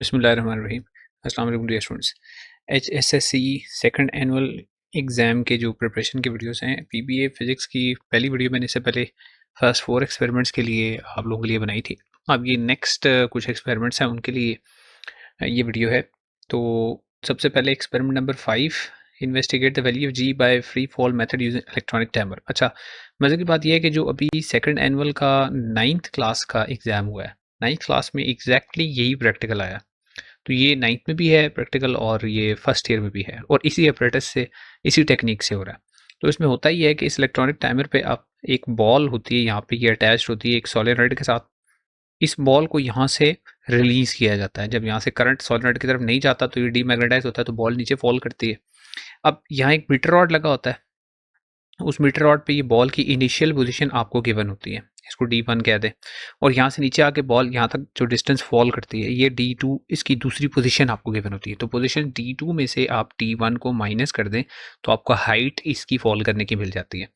बिस्मिल्लाहिर्रहमानिर्रहीम। अस्सलाम वालेकुम dear students. HSSC second annual exam के जो प्रिपरेशन के वीडियोस हैं, PBA फिज़िक्स की पहली वीडियो मैंने इससे पहले फर्स्ट 4 एक्सपेरिमेंट्स के लिए आप लोगों के लिए बनाई थी। अब ये नेक्स्ट कुछ एक्सपेरिमेंट्स हैं उनके लिए ये वीडियो है। तो सबसे पहले experiment number 5, investigate the value of G by free fall method using electronic timer. अच्छा, मज़े की बात यह है कि जो अभी सेकंड एनुअल का 9th क्लास का एग्ज़ाम हुआ है, 9th क्लास में एग्जैक्टली यही प्रैक्टिकल आया। तो ये 9th में भी है प्रैक्टिकल और ये फर्स्ट ईयर में भी है, और इसी अप्रेटिस से इसी टेक्निक से हो रहा है। तो इसमें होता ही है कि इस इलेक्ट्रॉनिक टाइमर पे आप एक बॉल होती है, यहाँ पे ये अटैच्ड होती है एक सोलेनॉइड के साथ। इस बॉल को यहाँ से रिलीज किया जाता है। जब यहाँ से करंट सोलेनॉइड की तरफ नहीं जाता तो ये डीमैग्नेटाइज होता है, तो बॉल नीचे फॉल करती है। अब यहाँ एक मीटर रॉड लगा होता है, उस मीटर रॉड पे ये बॉल की इनिशियल पोजीशन आपको गिवन होती है, इसको D1 कह दें। और यहाँ से नीचे आके बॉल यहाँ तक जो डिस्टेंस फॉल करती है, ये D2 इसकी दूसरी पोजीशन आपको गिवन होती है। तो पोजीशन D2 में से आप D1 को माइनस कर दें तो आपको हाइट इसकी फॉल करने की मिल जाती है।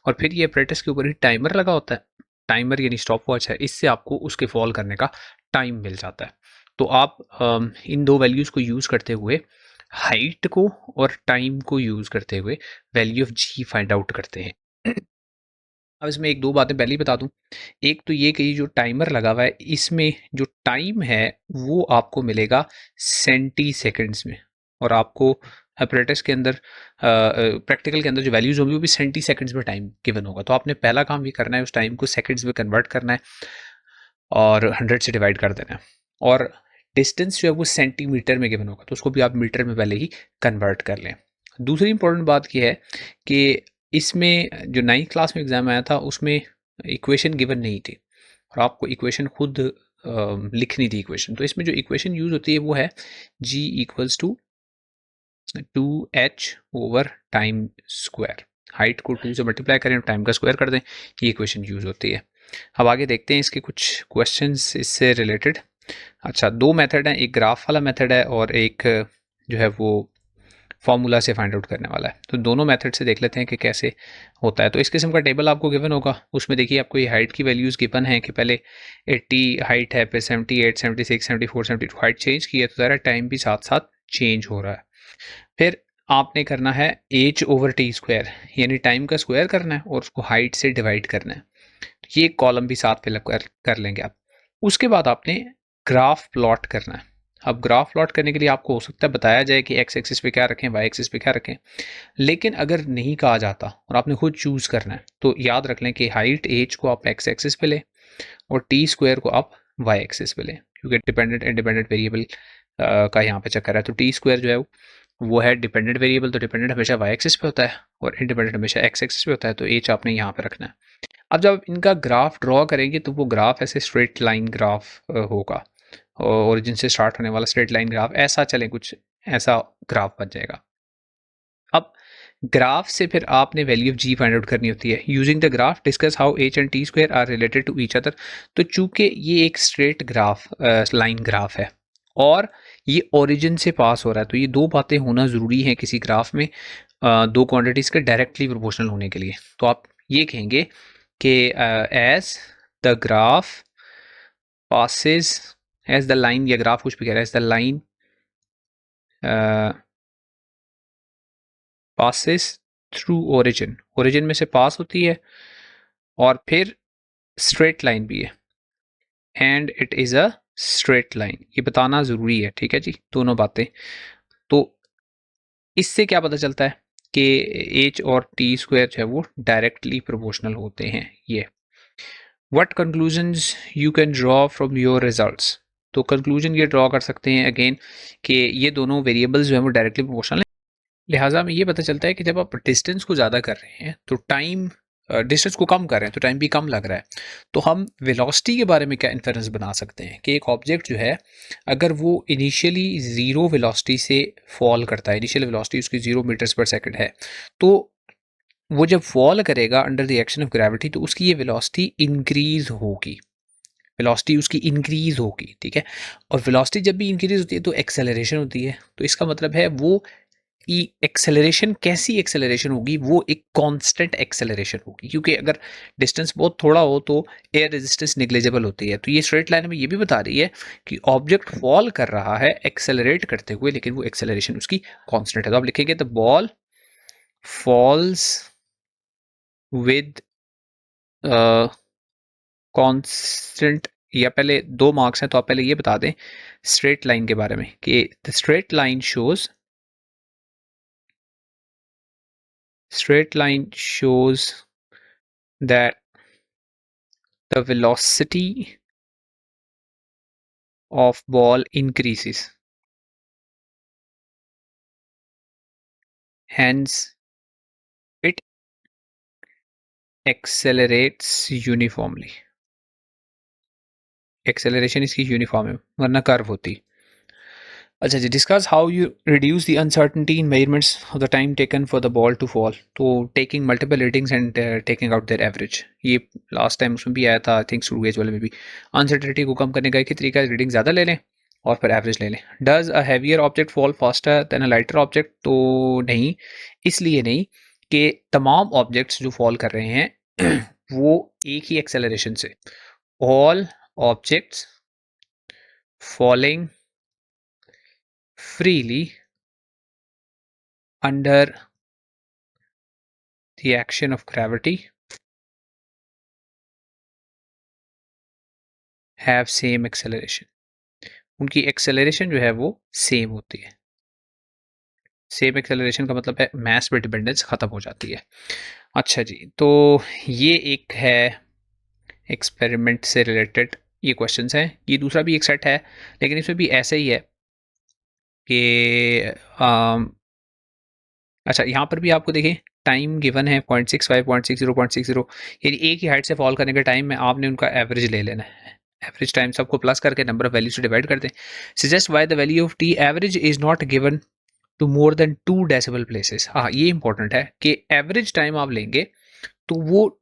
और फिर ये अप्रेटिस के ऊपर ही टाइमर लगा होता है, टाइमर यानी स्टॉप वॉच है, इससे आपको उसके फॉल करने का टाइम मिल जाता है। तो आप इन दो वैल्यूज़ को यूज़ करते हुए, हाइट को और टाइम को यूज़ करते हुए value of G find out करते हैं। अब इसमें एक दो बातें पहले ही बता दूं। एक तो ये कि जो टाइमर लगा हुआ है, इसमें जो टाइम है वो आपको मिलेगा सेंटी सेकेंड्स में, और आपको अप्रेटिस के अंदर प्रैक्टिकल के अंदर जो वैल्यूज होंगी वो भी सेंटी सेकेंड्स में टाइम गिवन होगा। तो आपने पहला काम ये करना है, उस टाइम को सेकेंड्स में कन्वर्ट करना है और 100 से डिवाइड कर देना है। और डिस्टेंस जो है वो सेंटीमीटर में गिवन होगा, तो उसको भी आप मीटर में पहले ही कन्वर्ट कर लें। दूसरी इंपॉर्टेंट बात यह है कि इसमें जो 9th क्लास में एग्जाम आया था उसमें इक्वेशन गिवन नहीं थी, और आपको इक्वेशन खुद लिखनी थी इक्वेशन। तो इसमें जो इक्वेशन यूज होती है वो है g equals to 2h over time square. Height को 2 से मल्टीप्लाई करें, टाइम का स्क्वायर कर दें, ये इक्वेशन यूज होती है। अब आगे देखते हैं इसके कुछ क्वेश्चंस इससे रिलेटेड। अच्छा, दो मेथड हैं, एक ग्राफ वाला मेथड है और एक जो है वो फॉर्मूला से फाइंड आउट करने वाला है। तो दोनों मेथड से देख लेते हैं कि कैसे होता है। तो इस किस्म का टेबल आपको गिवन होगा, उसमें देखिए आपको ये हाइट की वैल्यूज़ गिवन है कि पहले 80 हाइट है, फिर 78, 76, 74, 72 हाइट चेंज की है, तो ज़रा टाइम भी साथ साथ चेंज हो रहा है। फिर आपने करना है एच ओवर टी स्क्वायर, यानी टाइम का स्क्वायर करना है और उसको हाइट से डिवाइड करना है। तो ये कॉलम भी साथ फिलअप कर लेंगे आप। उसके बाद आपने ग्राफ प्लॉट करना है। अब ग्राफ प्लॉट करने के लिए आपको हो सकता है बताया जाए कि एक्स एक्सिस पे क्या रखें, वाई एक्सिस पे क्या रखें, लेकिन अगर नहीं कहा जाता और आपने खुद चूज करना है तो याद रख लें कि हाइट एच को आप एक्स एक्सिस पे लें और टी स्क्वायर को आप वाई एक्सिस पे लें, क्योंकि डिपेंडेंट इंडिपेंडेंट वेरिएबल का यहाँ पे चक्कर है। तो टी स्क्वायर जो है वो है डिपेंडेंट वेरिएबल, तो डिपेंडेंट हमेशा वाई एक्सिस पे होता है और इंडिपेंडेंट हमेशा एक्स एक्सिस पे होता है, तो एच आपने यहाँ पे रखना है। अब जब इनका ग्राफ ड्रॉ करेंगे तो वो ग्राफ ऐसे स्ट्रेट लाइन ग्राफ होगा, ओरिजिन से स्टार्ट होने वाला स्ट्रेट लाइन ग्राफ ऐसा चले, कुछ ऐसा ग्राफ बन जाएगा। अब ग्राफ से फिर आपने value of G find out करनी होती है। Using the graph discuss how H and T square are related to each other. तो चूंकि ये एक स्ट्रेट ग्राफ लाइन ग्राफ है और ये ओरिजिन से पास हो रहा है, तो ये दो बातें होना ज़रूरी है किसी ग्राफ में, दो क्वांटिटीज़ के डायरेक्टली प्रोपोर्शनल होने के लिए। तो आप ये कहेंगे कि as the graph passes, as the line, या ग्राफ कुछ भी कह रहा है, as the line passes through origin, origin में से पास होती है और फिर स्ट्रेट लाइन भी है, and it is a straight line, ये बताना ज़रूरी है। ठीक है जी, दोनों बातें। तो इससे क्या पता चलता है कि एच और टी स्क्वायर जो है वो डायरेक्टली प्रोपोर्शनल होते हैं। ये what conclusions you can draw from your results. तो कंक्लूजन ये ड्रॉ कर सकते हैं अगेन कि ये दोनों वेरिएबल्स जो है वो डायरेक्टली प्रोपोर्शनल है। लिहाजा में ये पता चलता है कि जब आप डिस्टेंस को ज़्यादा कर रहे हैं तो टाइम, डिस्टेंस को कम कर रहे हैं तो टाइम भी कम लग रहा है। तो हम वेलोसिटी के बारे में क्या इन्फेरेंस बना सकते हैं कि एक ऑब्जेक्ट जो है अगर वो इनिशियली ज़ीरो वेलोसिटी से फॉल करता है, इनिशियल वेलोसिटी उसकी 0 मीटर्स पर सेकंड है, तो वो जब फॉल करेगा under the action of gravity तो उसकी ये वेलोसिटी इंक्रीज होगी, वेलोसिटी उसकी इंक्रीज होगी। ठीक है, और वेलोसिटी जब भी इंक्रीज होती है तो एक्सेलरेशन होती है, तो इसका मतलब है वो एक्सेलरेशन कैसी एक्सेलरेशन होगी, वो एक कांस्टेंट एक्सेलरेशन होगी, क्योंकि अगर डिस्टेंस बहुत थोड़ा हो तो एयर रेजिस्टेंस निग्लेजिबल होती है। तो ये स्ट्रेट लाइन में ये भी बता रही है कि ऑब्जेक्ट फॉल कर रहा है एक्सेलरेट करते हुए, लेकिन वो एक्सेलरेशन उसकी कांस्टेंट है। तो आप लिखेंगे the ball falls with constant, या पहले 2 मार्क्स हैं तो आप पहले ये बता दें स्ट्रेट लाइन के बारे में कि the straight line shows that the velocity of ball increases, hence it accelerates uniformly. Acceleration इसकी यूनिफॉर्म है, वरना कर्व होती। अच्छा जी, discuss how you reduce the uncertainty in measurements of the time taken for the ball to fall, तो taking multiple readings and taking out their average. ये last time उसमें भी आया था, आई थिंक स्क्रू गेज वाले में भी। Uncertainty को कम करने का एक ही तरीका है, रीडिंग ज़्यादा ले लें और फिर एवरेज ले लें। Does a heavier object fall faster than a lighter object, तो नहीं, इसलिए नहीं कि तमाम ऑब्जेक्ट्स जो फॉल कर रहे हैं वो एक ही एक्सेलरेशन से, all objects falling freely under the action of gravity have same acceleration, उनकी एक्सेलरेशन जो है वो सेम होती है। सेम एक्सेलरेशन का मतलब है मास पे डिपेंडेंस खत्म हो जाती है। अच्छा जी, तो ये एक है एक्सपेरिमेंट से रिलेटेड ये क्वेश्चंस हैं। ये दूसरा भी एक सेट है, लेकिन इसमें भी ऐसा ही है कि अच्छा, यहाँ पर भी आपको देखिए टाइम गिवन है 0.65, 0.60, 0.60, यानी एक ही हाइट से फॉल करने के टाइम में आपने उनका एवरेज ले लेना है। एवरेज टाइम सबको प्लस करके नंबर ऑफ वैल्यू से डिवाइड कर दें। Suggest why the value of T average is not given to more than 2 decimal places. हाँ, ये इंपॉर्टेंट है कि एवरेज टाइम आप लेंगे तो वो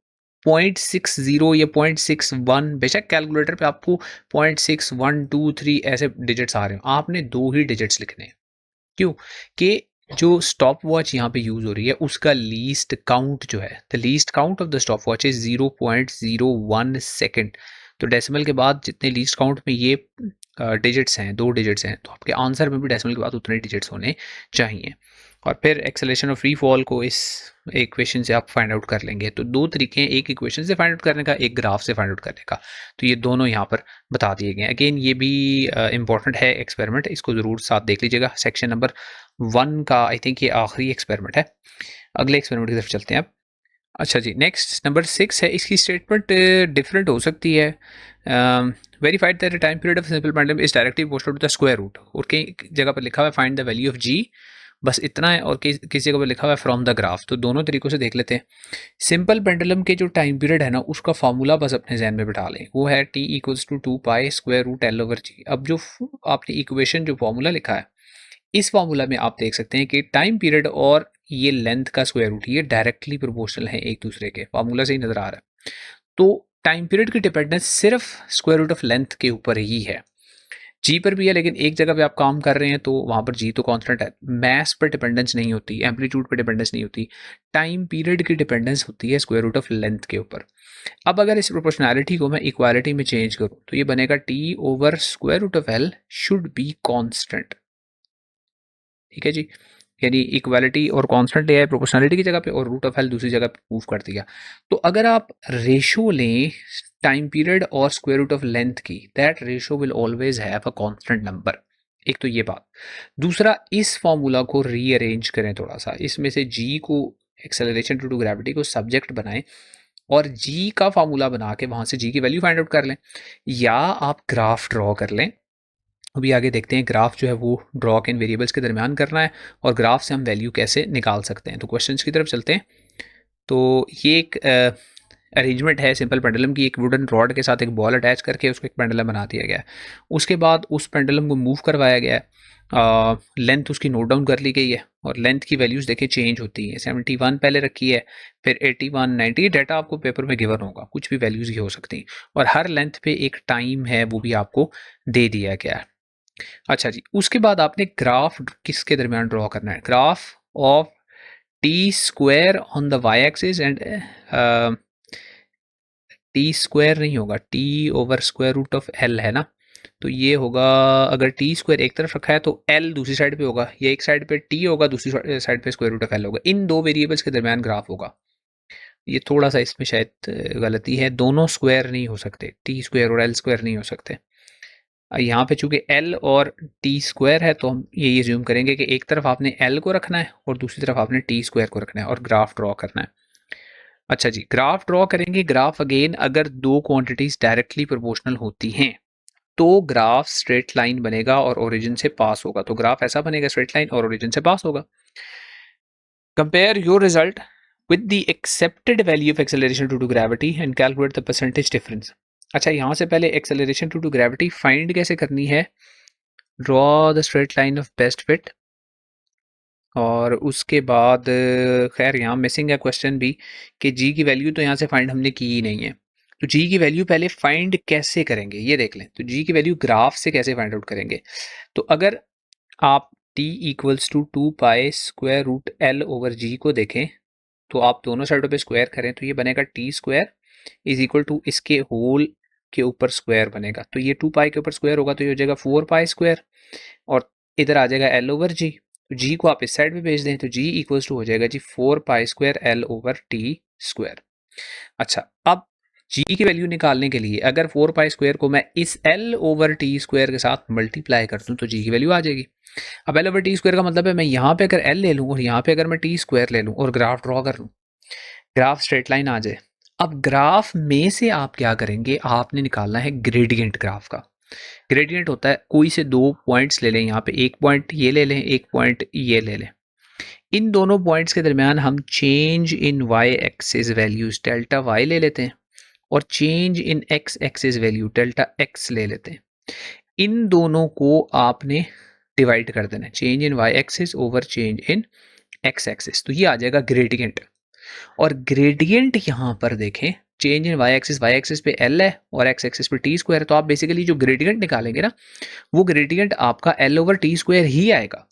0.60 या 0.61, बेशक कैलकुलेटर पे आपको 0.6123 ऐसे डिजिट्स आ रहे हो, आपने 2 ही डिजिट्स लिखने हैं। क्यों? कि जो स्टॉप वॉच यहाँ पे यूज हो रही है उसका लीस्ट काउंट जो है, the least count of the stop watch is 0.01 second. तो डेसिमल के बाद जितने लीस्ट काउंट में ये डिजिट्स हैं, 2 डिजिट्स हैं, तो आपके आंसर में भी डेसिमल के बाद उतने डिजिट्स होने चाहिए। और फिर एक्सेलरेशन ऑफ फ्री फॉल को इस इक्वेशन से आप फाइंड आउट कर लेंगे। तो 2 तरीके हैं, एक इक्वेशन से फाइंड आउट करने का, एक ग्राफ से फाइंड आउट करने का। तो ये दोनों यहाँ पर बता दिए गए हैं। अगेन ये भी इंपॉर्टेंट है एक्सपेरिमेंट, इसको ज़रूर साथ देख लीजिएगा। सेक्शन नंबर 1 का आई थिंक ये आखिरी एक्सपेरिमेंट है। अगले एक्सपेरिमेंट की तरफ चलते हैं अब। अच्छा जी, नेक्स्ट नंबर 6 है। इसकी स्टेटमेंट डिफरेंट हो सकती है। Verified that the time period of simple pendulum is directly proportional to the square root, और कई जगह पर लिखा हुआ है find the value of G, बस इतना है, और किसी जगह पर लिखा हुआ है फ्रॉम द ग्राफ। तो दोनों तरीकों से देख लेते हैं। सिंपल पेंडुलम के जो टाइम पीरियड है ना, उसका फार्मूला बस अपने जहन में बिठा लें, वो है T equals to 2 pi square root L over g. अब जो आपने इक्वेशन जो फार्मूला लिखा है, इस फार्मूला में आप देख सकते हैं कि टाइम पीरियड और ये लेंथ का स्क्वायर रूट ये डायरेक्टली प्रोपोर्शनल है एक दूसरे के, फार्मूला से ही नजर आ रहा है। तो टाइम पीरियड की डिपेंडेंस सिर्फ स्क्वायर रूट ऑफ लेंथ के ऊपर ही है, जी पर भी है, लेकिन एक जगह पे आप काम कर रहे हैं तो वहां पर जी तो कांस्टेंट है। मैस पर डिपेंडेंस नहीं होती, एम्पलीट्यूड पर डिपेंडेंस नहीं होती, टाइम पीरियड की डिपेंडेंस होती है स्क्वायर रूट ऑफ लेंथ के ऊपर। अब अगर इस प्रोपोर्शनैलिटी को मैं इक्वालिटी में चेंज करूं तो ये बनेगा T over square root of L should be constant. ठीक है जी, यानी इक्वालिटी और कांस्टेंट लिया है प्रोपोर्शनलिटी की जगह पे, और रूट ऑफ एल दूसरी जगह पे मूव कर दिया। तो अगर आप रेशो लें टाइम पीरियड और स्क्वायर रूट ऑफ लेंथ की, that ratio will always have a constant number. एक तो ये बात। दूसरा, इस फॉर्मूला को रीअरेंज करें थोड़ा सा, इसमें से जी को एक्सेलरेशन ड्यू टू ग्रेविटी को सब्जेक्ट बनाएं और जी का फॉर्मूला बना के वहां से जी की वैल्यू फाइंड आउट कर लें, या आप ग्राफ ड्रॉ कर लें। अभी आगे देखते हैं ग्राफ जो है वो ड्रॉ इन वेरिएबल्स के दरमियान करना है, और ग्राफ से हम वैल्यू कैसे निकाल सकते हैं। तो क्वेश्चंस की तरफ चलते हैं। तो ये एक अरेंजमेंट है सिंपल पेंडुलम की, एक वुडन रॉड के साथ एक बॉल अटैच करके उसको एक पेंडुलम बना दिया गया है। उसके बाद उस पेंडुलम को मूव करवाया गया है, लेंथ उसकी नोट डाउन कर ली गई है, और लेंथ की वैल्यूज़ देखिए चेंज होती है। 71 पहले रखी है, फिर 81, 90, डाटा आपको पेपर में गिवन होगा, कुछ भी वैल्यूज़ ही हो सकती हैं, और हर लेंथ पे एक टाइम है वो भी आपको दे दिया गया है। अच्छा जी, उसके बाद आपने ग्राफ किसके दरमियान ड्रॉ करना है? Graph of T square on the Y axis and T square नहीं होगा, T over square root of L है ना, तो ये होगा, अगर टी स्क्वायर एक तरफ रखा है तो एल दूसरी साइड पे होगा, ये एक साइड पे टी होगा, दूसरी साइड पे स्क्वायर रूट ऑफ एल होगा, इन दो वेरिएबल्स के दरमियान ग्राफ होगा। ये थोड़ा सा इसमें शायद गलती है, दोनों स्क्वायर नहीं हो सकते, टी स्क्वायर और एल स्क्वायर नहीं हो सकते। यहाँ पे चूंकि एल और टी स्क्वायर है तो हम ये ज्यूम करेंगे कि एक तरफ आपने एल को रखना है और दूसरी तरफ आपने टी स्क्वायर को रखना है और ग्राफ ड्रॉ करना है। अच्छा जी, ग्राफ ड्रॉ करेंगे। ग्राफ अगेन अगर दो क्वांटिटीज डायरेक्टली प्रोपोर्शनल होती हैं तो ग्राफ स्ट्रेट लाइन बनेगा और ओरिजिन से पास होगा, तो ग्राफ ऐसा बनेगा स्ट्रेट लाइन और ओरिजिन से पास होगा। Compare your result with the accepted value of acceleration due to gravity and calculate the percentage difference. अच्छा, यहाँ से पहले acceleration due to gravity find कैसे करनी है? Draw the straight line of best fit, और उसके बाद खैर यहाँ मिसिंग है क्वेश्चन भी कि जी की वैल्यू तो यहाँ से फाइंड हमने की ही नहीं है, तो जी की वैल्यू पहले फाइंड कैसे करेंगे ये देख लें। तो जी की वैल्यू ग्राफ से कैसे फाइंड आउट करेंगे? तो अगर आप t equals to 2 pi square root L over g को देखें तो आप दोनों साइडों पे स्क्वायर करें तो ये बनेगा T square is equal to इसके होल के ऊपर स्क्वायर बनेगा, तो ये 2 पाई के ऊपर स्क्वायर होगा तो ये हो जाएगा 4 पाई स्क्वायर, और इधर आ जाएगा एल ओवर जी, तो जी को आप इस साइड पे भेज दें तो जी इक्वल्स टू हो जाएगा जी 4 pi square L over T square. अच्छा, अब जी की वैल्यू निकालने के लिए अगर 4 पाई स्क्वायर को मैं इस एल ओवर टी स्क्वायर के साथ मल्टीप्लाई कर दूं तो जी की वैल्यू आ जाएगी। अब एल ओवर टी स्क्वायर का मतलब है मैं यहाँ पे अगर एल ले लूँ और यहाँ पे अगर मैं टी स्क्वायर ले लूँ और ग्राफ ड्रॉ कर लूँ, ग्राफ स्ट्रेट लाइन आ जाए। अब ग्राफ में से आप क्या करेंगे, आपने निकालना है ग्रेडियंट ग्राफ का। ग्रेडियंट होता है कोई से दो पॉइंट्स ले लें, यहाँ पे एक पॉइंट ये ले लें, एक पॉइंट ये ले लें, इन दोनों पॉइंट्स के दरमियान हम change in Y axis values delta Y ले लेते हैं और change in X axis value delta X ले लेते हैं। इन दोनों को आपने डिवाइड कर देना है, change in Y axis over change in X axis, तो ये आ जाएगा ग्रेडियंट। और ग्रेडियंट यहाँ पर देखें, चेंज इन वाई एक्सिस पे एल है और एक्स एक्सिस पे टी स्क्वायर है, तो आप बेसिकली जो ग्रेडियंट निकालेंगे ना वो ग्रेडियंट आपका एल ओवर टी स्क्वायर ही आएगा।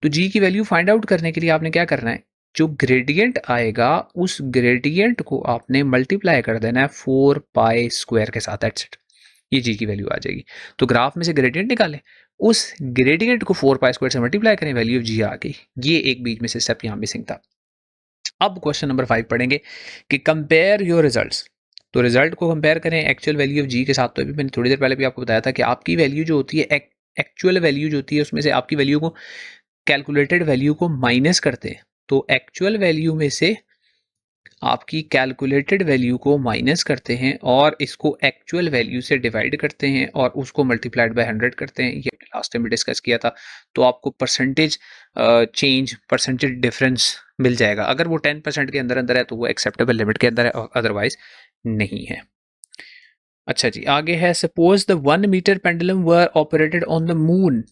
तो जी की वैल्यू फाइंड आउट करने के लिए आपने क्या करना है, जो ग्रेडियंट आएगा उस ग्रेडियंट को आपने मल्टीप्लाई कर देना है 4 पाई स्क्वायर के साथ, एटसेट्रा, ये जी की वैल्यू आ जाएगी। तो ग्राफ में से ग्रेडियंट निकालें, उस ग्रेडियंट को 4 पाई स्क्वायर से मल्टीप्लाई करें, वैल्यू ऑफ जी आ गई। ये एक बीच में से स्टेप यहाँ मिसिंग था। अब क्वेश्चन नंबर 5 पढ़ेंगे कि कंपेयर योर रिजल्ट्स। तो रिजल्ट को कंपेयर करें एक्चुअल वैल्यू ऑफ जी के साथ, तो अभी मैंने थोड़ी देर पहले भी आपको बताया था कि आपकी वैल्यू जो होती है, एक्चुअल वैल्यू जो होती है उसमें से आपकी वैल्यू को, कैलकुलेटेड वैल्यू को माइनस करते हैं, तो एक्चुअल वैल्यू में से आपकी कैलकुलेटेड वैल्यू को माइनस करते हैं और इसको एक्चुअल वैल्यू से डिवाइड करते हैं और उसको मल्टीप्लाइड बाय 100 करते हैं, ये लास्ट टाइम भी डिस्कस किया था। तो आपको परसेंटेज चेंज, परसेंटेज डिफरेंस मिल जाएगा। अगर वो 10% के अंदर अंदर है तो वो एक्सेप्टेबल लिमिट के अंदर है, और अदरवाइज नहीं है। अच्छा जी, आगे है, suppose the 1 metre pendulum were operated on the moon,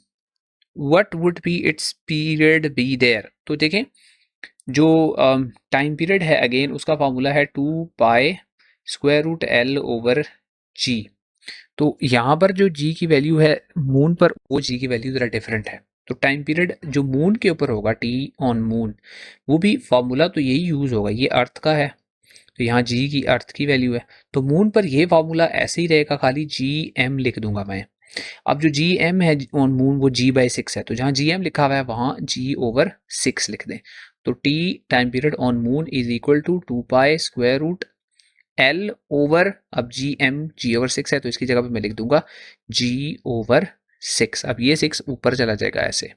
what would be its period be there. तो देखें, जो टाइम पीरियड है अगेन उसका फार्मूला है 2 pi square root L over g. तो यहाँ पर जो जी की वैल्यू है मून पर, वो जी की वैल्यू ज़रा डिफरेंट है। तो टाइम पीरियड जो मून के ऊपर होगा, टी ऑन मून, वो भी फार्मूला तो यही यूज़ होगा, ये अर्थ का है तो यहाँ जी की अर्थ की वैल्यू है, तो मून पर ये फार्मूला ऐसे ही रहेगा, खाली जी एम लिख दूंगा मैं। अब जो जी एम है ऑन मून वो जी बाई 6 है, तो जहाँ जी एम लिखा हुआ है वहाँ जी ओवर 6 लिख दें। तो T time period on moon is equal to 2 pi square root L over, अब जी ओवर 6 है तो इसकी जगह पे मैं लिख दूंगा जी ओवर 6। अब ये 6 ऊपर चला जाएगा ऐसे,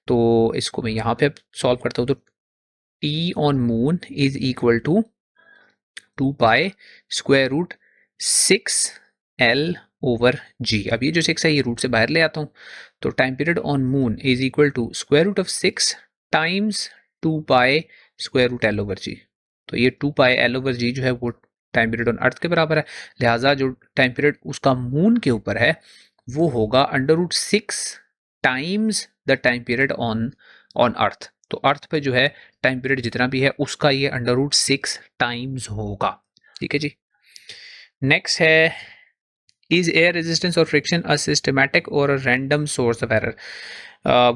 तो इसको मैं यहाँ पे सॉल्व करता हूँ, तो T on moon is equal to 2 pi square root 6 L over g. अब ये जो 6 है ये रूट से बाहर ले आता हूँ, तो time period on moon is equal to square root of 6 times 2 pi square root L over g. तो ये 2 पाई एल ओवर जी जो है वो टाइम पीरियड ऑन अर्थ के बराबर है, लिहाजा जो टाइम पीरियड उसका मून के ऊपर है वो होगा under root 6 times the time period on on earth. तो अर्थ पे जो है टाइम पीरियड जितना भी है उसका ये अंडर रूट 6 टाइम्स होगा। ठीक है जी। नेक्स्ट है Is air resistance or friction a systematic or a random source of error?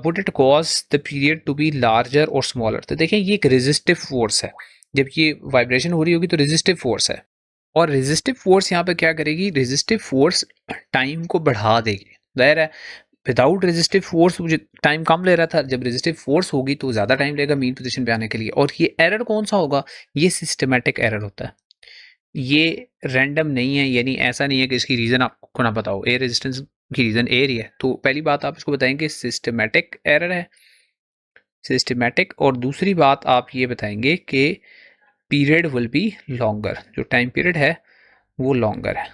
Would it cause the period to be larger or smaller? तो देखें ये एक resistive force है, जब ये वाइब्रेशन हो रही होगी तो resistive force है, और resistive force यहाँ पे क्या करेगी, resistive force टाइम को बढ़ा देगी, जाहिर है विदाउट रेजिस्टिव फोर्स मुझे टाइम कम ले रहा था, जब रेजिस्टिव फोर्स होगी तो ज़्यादा टाइम लेगा मीन पोजीशन पे आने के लिए। और ये एरर कौन सा होगा, ये सिस्टमेटिक एरर होता है, ये रैंडम नहीं है, यानी ऐसा नहीं है कि इसकी रीज़न आपको ना पता हो। एयर रेजिस्टेंस की रीज़न एयर ही है, तो पहली बात आप इसको बताएंगे सिस्टमेटिक एरर है, सिस्टमेटिक। और दूसरी बात आप ये बताएंगे कि पीरियड विल बी लॉन्गर, जो टाइम पीरियड है वो लॉन्गर है।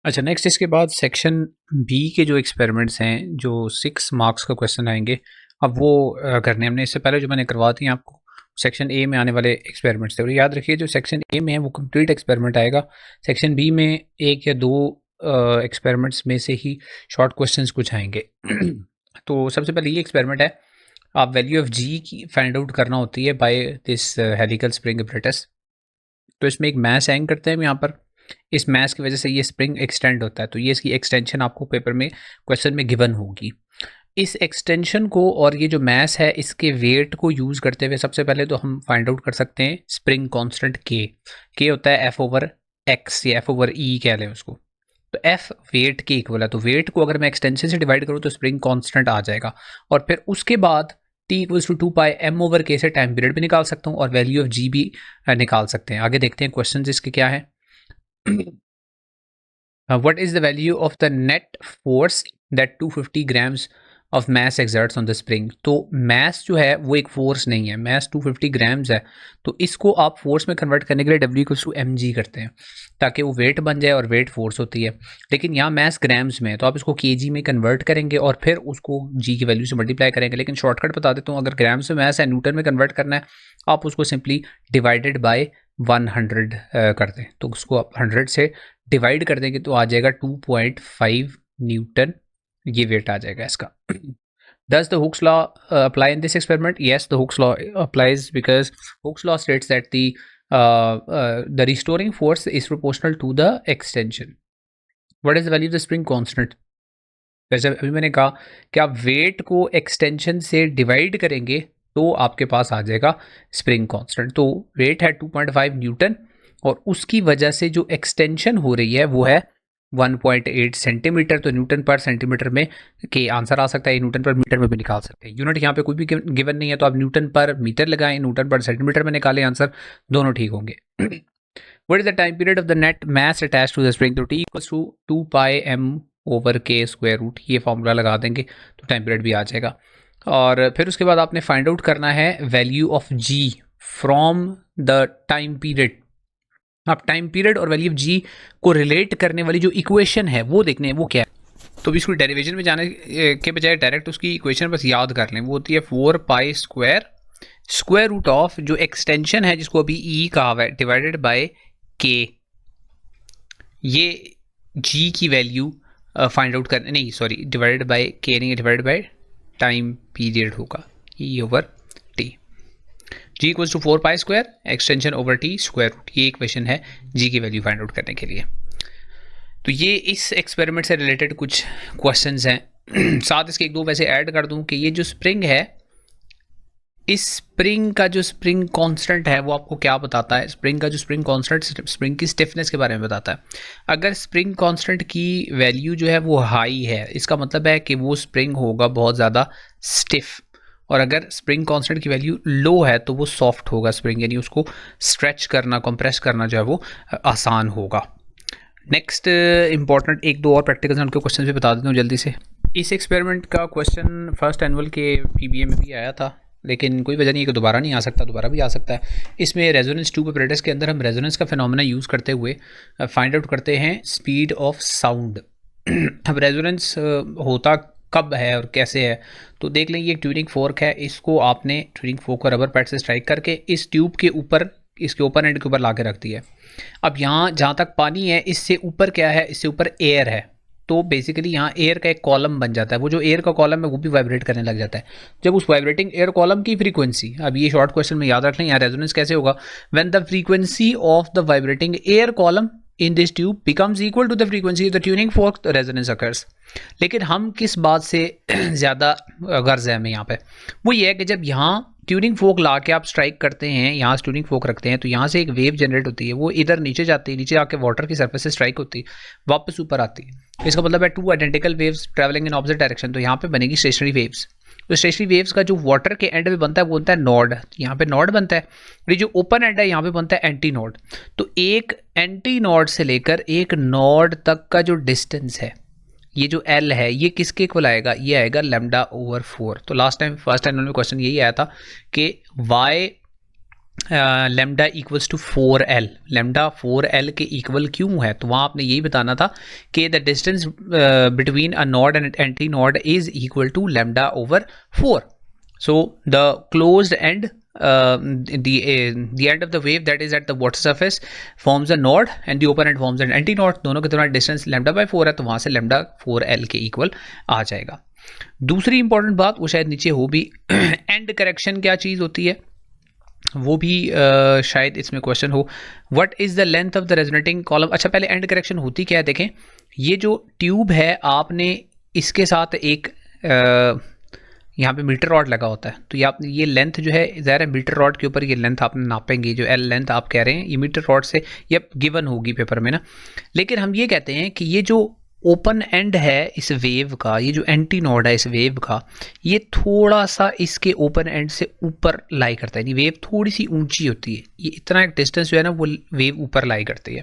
अच्छा, नेक्स्ट इसके बाद सेक्शन बी के जो एक्सपेरिमेंट्स हैं, जो 6 मार्क्स का क्वेश्चन आएंगे, अब वो करने हमने इससे पहले जो मैंने करवा दी आपको सेक्शन ए में आने वाले एक्सपेरिमेंट्स थे। और याद रखिए जो सेक्शन ए में है वो कंप्लीट एक्सपेरिमेंट आएगा, सेक्शन बी में एक या दो एक्सपेरिमेंट्स में से ही शॉर्ट क्वेश्चंस कुछ आएंगे। तो सबसे पहले ये एक्सपेरिमेंट है, आप वैल्यू ऑफ जी की फाइंड आउट करना होती है by this helical spring apparatus। तो इसमें एक मैस हैंग करते हैं यहाँ पर, इस मैस की वजह से ये स्प्रिंग एक्सटेंड होता है, तो ये इसकी एक्सटेंशन आपको पेपर में क्वेश्चन में गिवन होगी। इस एक्सटेंशन को और ये जो मैस है इसके वेट को यूज़ करते हुए सबसे पहले तो हम फाइंड आउट कर सकते हैं स्प्रिंग कांस्टेंट के होता है एफ ओवर एक्स या एफ ओवर ई कह लें उसको। तो एफ वेट के इक्वल है, तो वेट को अगर मैं एक्सटेंशन से डिवाइड करूँ तो स्प्रिंग कांस्टेंट आ जाएगा। और फिर उसके बाद T equals to 2 pi M over K से टाइम पीरियड भी निकाल सकता हूँ और वैल्यू ऑफ जी भी निकाल सकते हैं। आगे देखते हैं क्वेश्चन इसके क्या है। What is the value of the net force that 250 grams of mass exerts on the spring? तो mass जो है वो एक force नहीं है, mass 250 grams है, तो इसको आप force में convert करने के लिए W equals to mg करते हैं ताकि वो weight बन जाए, और weight force होती है। लेकिन यहाँ mass grams में है तो आप इसको kg में convert करेंगे और फिर उसको g की वैल्यू से मल्टीप्लाई करेंगे। लेकिन शॉर्टकट बता देता हूँ, अगर ग्राम्स में mass है, न्यूटन में कन्वर्ट करना है, आप उसको सिंपली डिवाइडेड बाय 100 कर दें, तो उसको आप 100 से डिवाइड कर देंगे तो आ जाएगा 2.5 न्यूटन, ये वेट आ जाएगा इसका। Does the Hooke's law apply in this experiment? Yes, the Hooke's law applies because Hooke's law states that the restoring force is proportional to the extension. What is the value of the spring constant? जैसे अभी मैंने कहा कि आप wait को extension से divide करेंगे तो आपके पास आ जाएगा स्प्रिंग कांस्टेंट। तो वेट है 2.5 न्यूटन और उसकी वजह से जो एक्सटेंशन हो रही है वो है 1.8 सेंटीमीटर। तो न्यूटन पर सेंटीमीटर में के आंसर आ सकता है, न्यूटन पर मीटर में भी निकाल सकते हैं। यूनिट यहाँ पे कोई भी गिवन नहीं है तो आप न्यूटन पर मीटर लगाएं, न्यूटन पर सेंटीमीटर में निकालें, आंसर दोनों ठीक होंगे। What is the time period of the net mass attached to the spring? तो T equals to 2 pi m over k square root, ये फॉर्मूला लगा देंगे तो टाइम पीरियड भी आ जाएगा। और फिर उसके बाद आपने फाइंड आउट करना है value of g from the time period. आप टाइम पीरियड और वैल्यू ऑफ g को रिलेट करने वाली जो इक्वेशन है वो देखने हैं वो क्या है। तो इसको डेरिवेशन में जाने के बजाय डायरेक्ट उसकी इक्वेशन बस याद कर लें, वो होती है 4 पाई स्क्वायर रूट ऑफ जो एक्सटेंशन है जिसको अभी ई कहा हुआ है डिवाइडेड बाय के। ये g की वैल्यू फाइंड आउट करने, नहीं सॉरी डिवाइडेड बाय के नहीं, डिवाइडेड बाय टाइम पीरियड होगा E over T. g equals to 4 pi square extension over T square root, ये इक्वेशन है g की वैल्यू फाइंड आउट करने के लिए। तो ये इस एक्सपेरिमेंट से रिलेटेड कुछ क्वेश्चंस हैं। साथ इसके एक दो वैसे ऐड कर दूं कि ये जो स्प्रिंग है, इस स्प्रिंग का जो स्प्रिंग कांस्टेंट है वो आपको क्या बताता है, स्प्रिंग का जो स्प्रिंग कांस्टेंट स्प्रिंग की स्टिफनेस के बारे में बताता है। अगर स्प्रिंग कांस्टेंट की वैल्यू जो है वो हाई है, इसका मतलब है कि वो स्प्रिंग होगा बहुत ज़्यादा स्टिफ, और अगर स्प्रिंग कांस्टेंट की वैल्यू लो है तो वो सॉफ्ट होगा स्प्रिंग, यानी उसको स्ट्रेच करना, कंप्रेस करना जो है वो आसान होगा। नेक्स्ट इंपॉर्टेंट एक दो और प्रैक्टिकल्स उनके क्वेश्चन भी बता देता हूँ जल्दी से। इस एक्सपेरिमेंट का क्वेश्चन फर्स्ट एनुअल के पीबीए में भी आया था, लेकिन कोई वजह नहीं है कि दोबारा नहीं आ सकता, दोबारा भी आ सकता है। इसमें रेजोनेंस ट्यूब apparatus के अंदर हम रेजोनेंस का फिनोमेना यूज़ करते हुए फाइंड आउट करते हैं स्पीड ऑफ साउंड। अब रेजोनेंस होता कब है और कैसे है, तो देख लें, ये एक ट्यूनिंग फोर्क है, इसको आपने ट्यूनिंग फोर्क को रबर पैड से स्ट्राइक करके इस ट्यूब के ऊपर, इसके ओपन एंड के ऊपर ला के रख दिया है। अब यहाँ जहाँ तक पानी है इससे ऊपर क्या है, इससे ऊपर एयर है, तो बेसिकली यहाँ एयर का एक कॉलम बन जाता है, वो जो एयर का कॉलम है वो भी वाइब्रेट करने लग जाता है। जब उस वाइब्रेटिंग एयर कॉलम की फ्रीक्वेंसी, अब ये शॉर्ट क्वेश्चन में याद रख लें, यहाँ रेजोनेंस कैसे होगा, when the frequency of the vibrating air column in this tube becomes equal to the frequency of the tuning fork, the resonance occurs। लेकिन हम किस बात से ज़्यादा गर्ज है हमें यहाँ पे, वो ये है कि जब यहाँ ट्यूनिंग फोक ला के आप स्ट्राइक करते हैं, यहाँ से ट्यूनिंग फोक रखते हैं, तो यहाँ से एक वेव जनरेट होती है, वो इधर नीचे जाती है, नीचे आके वाटर की सरफेस से स्ट्राइक होती है, वापस ऊपर आती है। इसका मतलब है two identical waves travelling in opposite direction, तो यहाँ पे बनेगी स्टेशनरी वेव्स। तो स्टेशनरी वेव्स का जो वाटर के एंड पे बनता है वो बनता है नोड, यहाँ पे नोड बनता है, और ये जो ओपन एंड है यहाँ पे बनता है एंटी नोड। तो एक एंटी नोड से लेकर एक नोड तक का जो डिस्टेंस है, ये जो L है, ये किसके इक्वल आएगा, ये आएगा λ/4। तो लास्ट टाइम फर्स्ट एनुअल में क्वेश्चन यही आया था कि y lambda equals to 4L, lambda 4L के इक्वल क्यों है, तो वहाँ आपने यही बताना था कि the distance between a node and antinode is equal to λ/4। So the closed end the end of the wave that is at the water surface forms a node and the open end forms an anti node, दोनों के दोनों distance λ/4 है, तो वहाँ से λ/4L के equal आ जाएगा। दूसरी इंपॉर्टेंट बात, वो शायद नीचे हो भी, एंड करेक्शन क्या चीज़ होती है, वो भी शायद इसमें क्वेश्चन हो। What is the length of the resonating column. अच्छा, पहले एंड करेक्शन होती क्या है देखें। ये जो ट्यूब है, आपने इसके साथ एक यहाँ पे मीटर रॉड लगा होता है, तो ये लेंथ जो है ज़ाहिर है मीटर रॉड के ऊपर ये लेंथ आपने नापेंगे, जो एल लेंथ आप कह रहे हैं ये मीटर रॉड से ये गिवन होगी पेपर में ना। लेकिन हम ये कहते हैं कि ये जो ओपन एंड है इस वेव का, ये जो एंटी नोड है इस वेव का, ये थोड़ा सा इसके ओपन एंड से ऊपर लाई करता है, वेव थोड़ी सी ऊंची होती है, ये इतना एक डिस्टेंस जो है ना वो वेव ऊपर लाई करती है।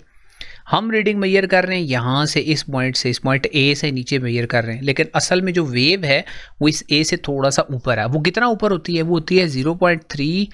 हम रीडिंग मेजर कर रहे हैं यहाँ से, इस पॉइंट ए से नीचे मेजर कर रहे हैं, लेकिन असल में जो वेव है वो इस ए से थोड़ा सा ऊपर है। वो कितना ऊपर होती है, वो होती है 0.3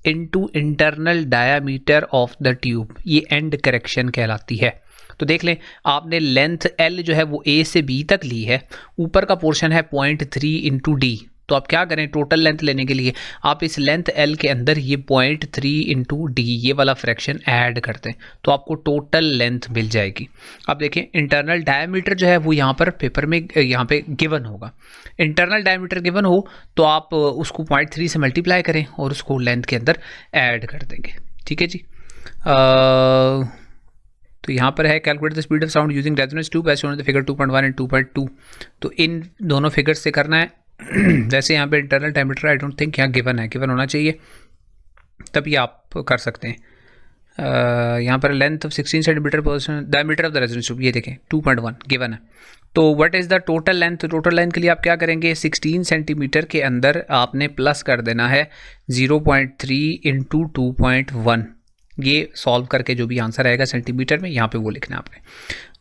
into internal diameter of the tube, ये एंड करेक्शन कहलाती है। तो देख लें, आपने लेंथ L जो है वो A से B तक ली है, ऊपर का पोर्शन है 0.3 इंटू डी, तो आप क्या करें, टोटल लेंथ लेने के लिए आप इस लेंथ L के अंदर ये 0.3 इंटू डी ये वाला फ्रैक्शन ऐड करते हैं, तो आपको टोटल लेंथ मिल जाएगी। अब देखें, इंटरनल डायमीटर जो है वो यहाँ पर पेपर में यहाँ पे गिवन होगा, इंटरनल डायमीटर गिवन हो तो आप उसको 0.3 से मल्टीप्लाई करें और उसको लेंथ के अंदर ऐड कर देंगे। ठीक है जी। तो यहाँ पर है calculate the speed of sound using resonance tube as shown in the figure 2.1 and 2.2। तो इन दोनों फिगर्स से करना है। वैसे यहाँ पे internal diameter I don't think यहाँ गिवन है, गिवन होना चाहिए तभी आप कर सकते हैं। यहाँ पर length of 16 centimetre person diameter of the resonance tube, ये देखें 2.1 गिवन है। तो what is the total length, total length के लिए आप क्या करेंगे, 16 सेंटीमीटर के अंदर आपने प्लस कर देना है 0.3 इंटू 2.1, ये सॉल्व करके जो भी आंसर आएगा सेंटीमीटर में यहाँ पे वो लिखना है आपने।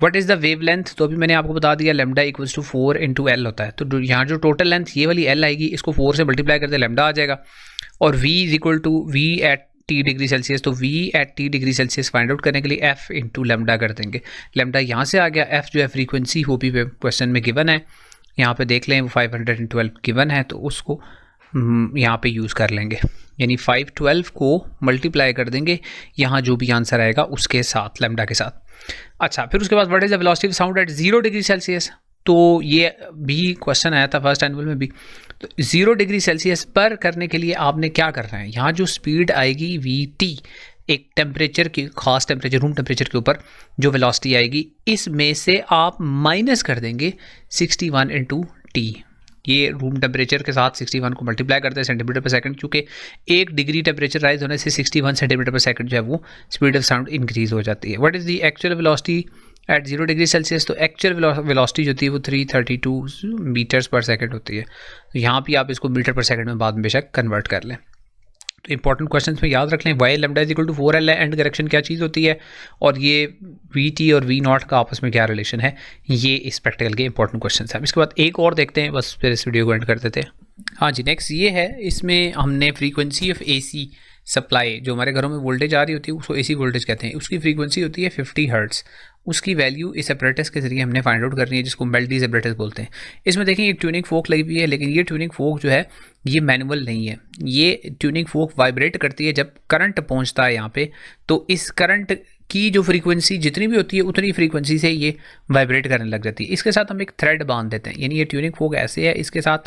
What is the wavelength, तो अभी मैंने आपको बता दिया lambda equals to 4 into L होता है, तो यहाँ जो टोटल लेंथ ये वाली एल आएगी, इसको 4 से मल्टीप्लाई करते लैम्डा आ जाएगा, और v is equal to V at T degree Celsius, तो v at T degree Celsius find out करने के लिए f इंटू लैम्डा कर देंगे। लैम्डा यहाँ से आ गया, f जो है फ्रीक्वेंसी वो भी क्वेश्चन में गिवन है, यहाँ पे देख लें 512 गिवन है, तो उसको यहाँ पे यूज़ कर लेंगे, यानी 512 को मल्टीप्लाई कर देंगे यहाँ जो भी आंसर आएगा उसके साथ, लैम्डा के साथ। अच्छा, फिर उसके बाद what is the velocity of sound eight 0 degree Celsius, तो ये भी क्वेश्चन आया था फर्स्ट एनुअल में भी। तो 0 डिग्री सेल्सियस पर करने के लिए आपने क्या करना है, यहाँ जो स्पीड आएगी VT, एक टेम्परेचर की खास टेम्परेचर, रूम टेम्परेचर के ऊपर जो वेलोसिटी आएगी, इसमें से आप माइनस कर देंगे 61 इंटू टी, ये रूम टेम्परेचर के साथ 61 को मल्टीप्लाई करते हैं सेंटीमीटर पर सेकंड, क्योंकि 1 डिग्री टेम्परेचर राइज होने से 61 सेंटीमीटर पर सेकंड जो है वो स्पीड ऑफ साउंड इंक्रीज हो जाती है। What is the actual velocity at 0 degree Celsius, तो एक्चुअल वेलोसिटी जो होती है वो 332 मीटर्स पर सेकंड होती है। तो यहाँ भी आप इसको मीटर पर सेकंड में बाद में बेशक कन्वर्ट कर लें। तो इंपॉर्टेंट क्वेश्चन में याद रख लें, why lambda is equal to 4L है, एंड करेक्शन क्या चीज़ होती है, और ये VT और V0 का आपस में क्या रिलेशन है, ये इस प्रैक्टिकल के इंपॉर्टेंट क्वेश्चन है। इसके बाद एक और देखते हैं, बस फिर इस वीडियो को एंड कर देते हैं। हाँ जी, नेक्स्ट ये है, इसमें हमने फ्रीक्वेंसी ऑफ AC सप्लाई, जो हमारे घरों में वोल्टेज आ रही होती है उसको AC वोल्टेज कहते हैं, उसकी फ्रीक्वेंसी होती है 50 हर्ट्ज़, उसकी वैल्यू इस एपरेटस के जरिए हमने फाइंड आउट करनी है, जिसको मेल्डीज एपरेटस बोलते हैं। इसमें देखें एक ट्यूनिंग फोक लगी हुई है, लेकिन ये ट्यूनिंग फोक जो है ये मैनुअल नहीं है, ये ट्यूनिंग फोक वाइब्रेट करती है जब करंट पहुंचता है यहाँ पे, तो इस करंट की जो फ्रीक्वेंसी जितनी भी होती है उतनी फ्रीक्वेंसी से ये वाइब्रेट करने लग जाती है। इसके साथ हम एक थ्रेड बांध देते हैं, यानी ये ट्यूनिंग फोक ऐसे है, इसके साथ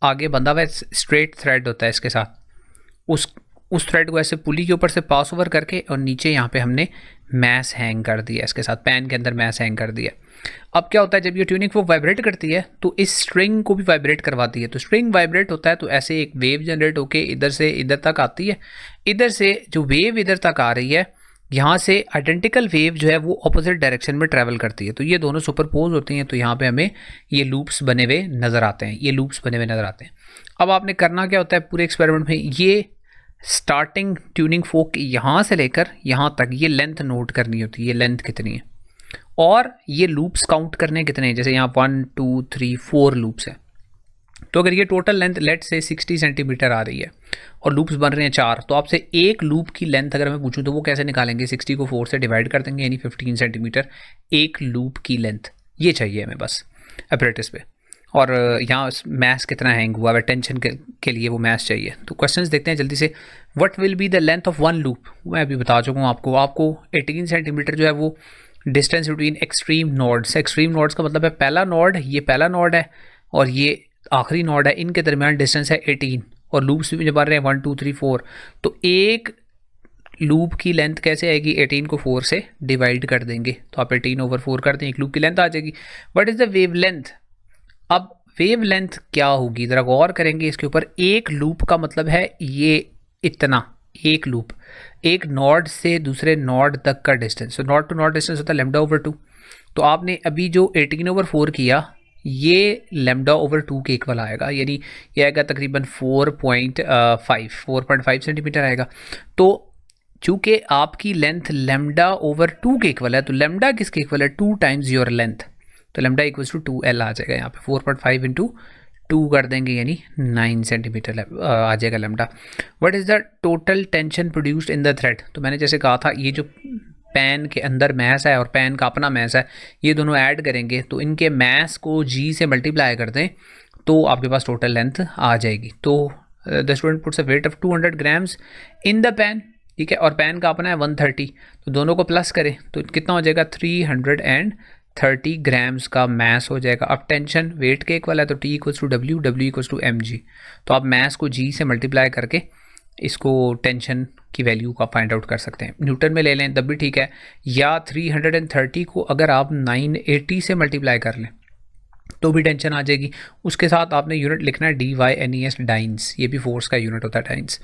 आगे बंधा हुआ स्ट्रेट थ्रेड होता है इसके साथ, उस थ्रेड को ऐसे पुली के ऊपर से पास ओवर करके और नीचे यहाँ पे हमने मैस हैंग कर दिया, इसके साथ पैन के अंदर मैस हैंग कर दिया। अब क्या होता है, जब ये ट्यूनिंग फोक वाइब्रेट करती है तो इस स्ट्रिंग को भी वाइब्रेट करवाती है। तो स्ट्रिंग वाइब्रेट होता है तो ऐसे एक वेव जनरेट होके इधर से इधर तक आती है। इधर से जो वेव इधर तक आ रही है, यहाँ से आइडेंटिकल वेव जो है वो ऑपोजिट डायरेक्शन में ट्रैवल करती है। तो ये दोनों सुपरपोज होती हैं, तो यहाँ पे हमें ये लूप्स बने हुए नज़र आते हैं, ये लूप्स बने हुए नज़र आते हैं। अब आपने करना क्या होता है पूरे एक्सपेरिमेंट में, ये स्टार्टिंग ट्यूनिंग फोक यहाँ से लेकर यहाँ तक ये लेंथ नोट करनी होती है, ये लेंथ कितनी है, और ये लूप्स काउंट करने कितने हैं। जैसे यहाँ 1 2 3 4 लूप्स हैं, तो अगर ये टोटल लेंथ लेट से 60 सेंटीमीटर आ रही है और लूप्स बन रहे हैं 4, तो आपसे एक लूप की लेंथ अगर मैं पूछूं तो वो कैसे निकालेंगे, 60 को 4 से डिवाइड कर देंगे, यानी 15 सेंटीमीटर एक लूप की लेंथ। ये चाहिए हमें बस अपरेटिस पे। और यहाँ मैस कितना हैंग हुआ है, टेंशन के लिए वो मैस चाहिए। तो क्वेश्चंस देखते हैं जल्दी से। What will be the length of one loop, मैं अभी बता चुका हूँ आपको 18 सेंटीमीटर जो है वो distance between extreme nodes. Extreme nodes का मतलब है पहला नोड, ये पहला नोड है और ये आखिरी नोड है, इनके दरमियान डिस्टेंस है 18, और लूप्स भी बन रहे हैं 1 2 3 4। तो एक लूप की लेंथ कैसे आएगी, 18 को 4 से डिवाइड कर देंगे, तो आप 18/4 कर दें, एक लूप की लेंथ आ जाएगी। What is the wave length. अब वेव लेंथ क्या होगी, ज़रा गौर करेंगे इसके ऊपर। एक लूप का मतलब है ये इतना, एक लूप, एक नोड से दूसरे नोड तक का डिस्टेंस। तो नोड टू नोड डिस्टेंस होता है λ/2। तो आपने अभी जो 18/4 किया, ये λ/2 के इक्वल आएगा, यानी ये आएगा तकरीबन 4.5 सेंटीमीटर आएगा। तो चूँकि आपकी लेंथ λ/2 के इक्वल है, तो लैम्डा किसके इक्वल है, 2 टाइम्स योर लेंथ, तो लैम्डा इक्वल्स टू 2L आ जाएगा। यहाँ पे 4.5 × 2 कर देंगे, यानी 9 सेंटीमीटर आ जाएगा lambda. What is the total tension produced in the thread. तो मैंने जैसे कहा था, ये जो पैन के अंदर मैस है और पैन का अपना मैस है, ये दोनों ऐड करेंगे तो इनके मैस को G से मल्टीप्लाई कर दें तो आपके पास टोटल लेंथ आ जाएगी। तो the student puts a weight of 200 grams in the pan, ठीक है, और पैन का अपना है 130, तो दोनों को प्लस करें तो कितना हो जाएगा, 330 ग्राम्स का मैस हो जाएगा। अब टेंशन वेट के इक्वल है, तो T = W, W = mg। तो आप मैस को G से मल्टीप्लाई करके इसको टेंशन की वैल्यू का फाइंड आउट कर सकते हैं। न्यूटन में ले लें तब भी ठीक है, या 330 को अगर आप 980 से मल्टीप्लाई कर लें तो भी टेंशन आ जाएगी। उसके साथ आपने यूनिट लिखना है DYNES, डाइंस, ये भी फोर्स का यूनिट होता है, डाइंस।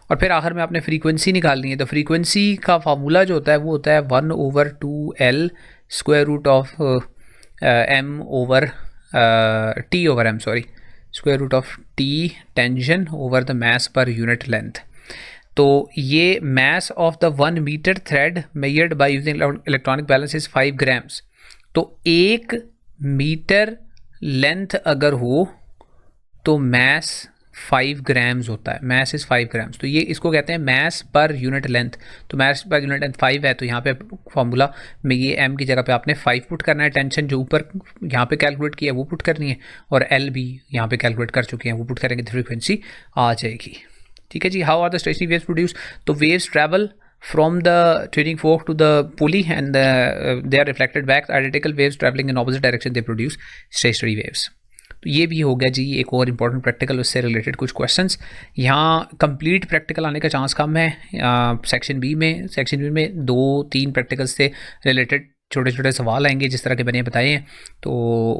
और फिर आखिर में आपने फ्रीक्वेंसी निकालनी है। तो फ्रीक्वेंसी का फार्मूला जो होता है वो होता है 1/2L √m/T/m, √T tension over the mass per unit length. तो ये mass of the 1 metre thread measured by using electronic balance is 5 grams. तो 1 मीटर लेंथ अगर हो तो मैस 5 ग्राम्स होता है, मैस इज़ 5 ग्राम्स। तो ये इसको कहते हैं मैस पर यूनिट लेंथ। तो मैस पर यूनिट लेंथ 5 है, तो यहाँ पे फॉर्मूला में ये m की जगह पे आपने 5 पुट करना है। टेंशन जो ऊपर यहाँ पे कैलकुलेट किया है वो पुट करनी है, और L भी यहाँ पे कैलकुलेट कर चुके हैं, वो पुट करेंगे तो फ्रीक्वेंसी आ जाएगी। ठीक है जी। How are the stationary waves produce. तो waves travel from the tuning fork to the pulley and they are reflected back. Identical waves traveling in opposite direction they produce stationary waves. तो ये भी हो गया जी एक और इम्पॉर्टेंट प्रैक्टिकल, उससे related कुछ क्वेश्चंस। यहाँ कंप्लीट प्रैक्टिकल आने का चांस कम है। सेक्शन बी में 2-3 प्रैक्टिकल्स से रिलेटेड छोटे छोटे सवाल आएंगे जिस तरह के मैंने बताए हैं। तो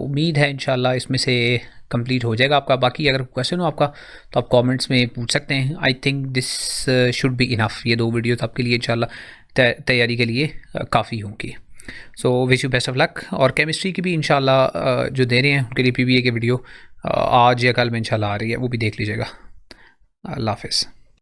उम्मीद है इंशाल्लाह इसमें से कंप्लीट हो जाएगा आपका। बाकी अगर क्वेश्चन हो आपका तो आप कमेंट्स में पूछ सकते हैं। I think this should be enough. ये 2 वीडियोस आपके लिए इंशाल्लाह तैयारी के लिए काफ़ी होंगी। So wish you best of luck. और केमिस्ट्री की भी इंशाल्लाह जो दे रहे हैं उनके लिए PBA की वीडियो आज या कल में इंशाल्लाह आ रही है, वो भी देख लीजिएगा। अल्लाह हाफ़िज़।